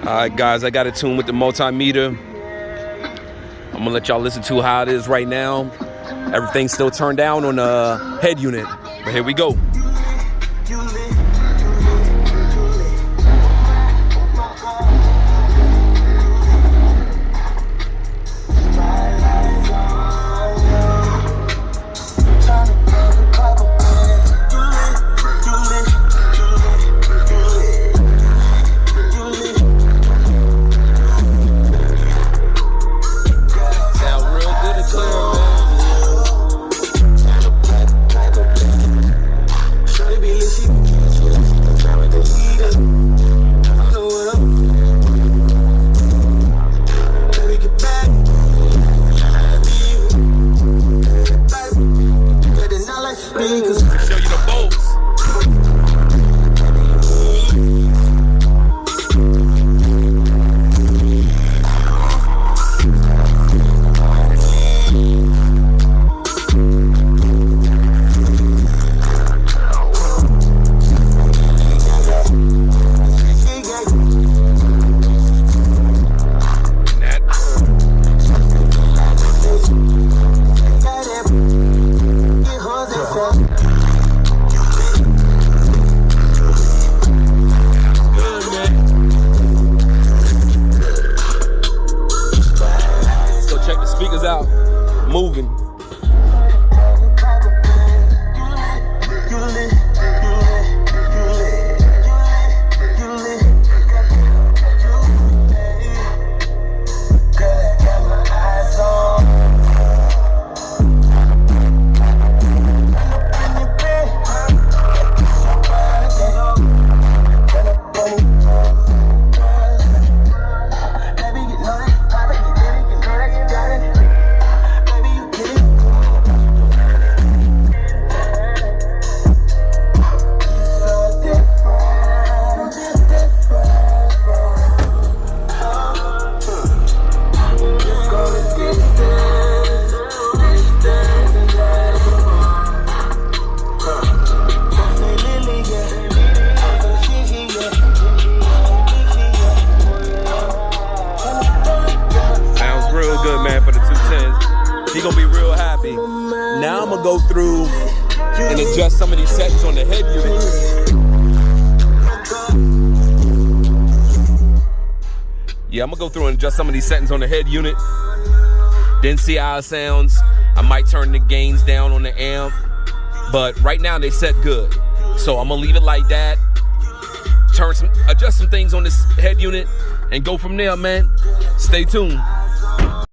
Alright guys, I got it tuned with the multimeter. I'm gonna let y'all listen to how it is right now. Everything's still turned down on the head unit, but here we go. Show you the bolts. Speakers out, moving. Good man for the 210s. He gonna be real happy. Now I'm gonna go through and adjust some of these settings on the head unit. Yeah, I'm gonna go through and adjust some of these settings on the head unit. Then see how it sounds. I might turn the gains down on the amp, but right now they set good. So I'm gonna leave it like that. Adjust some things on this head unit and go from there, man. Stay tuned.